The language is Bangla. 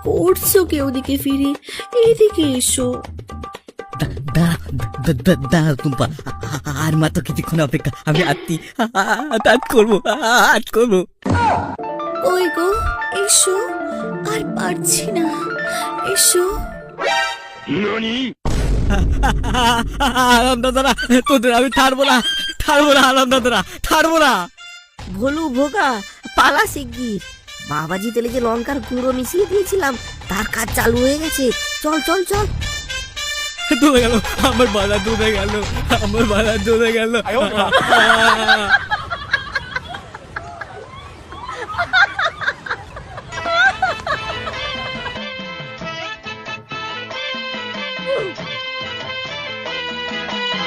করছো কি ওদিকে ফিরে? এদিকে এসো। দাঁড়াও টুম্পা, আর মাত্র কিছুক্ষণ অপেক্ষা, আমি আজ করবো। ওই গো, এসো, আর পারছি না, এসো। আরাম দাদারা, তোদের আমি ছাড়বো না, আরাম দাদারা, ছাড়বো না। ভোলু ভোগা, পালা শিগগির। বাবাজি তেলে যে লঙ্কার গুঁড়ো মিশিয়ে দিয়েছিলাম, তার কাজ চালু হয়ে গেছে। চল চল চল। ডুবে গেল আমার বাধা, ডুবে গেল।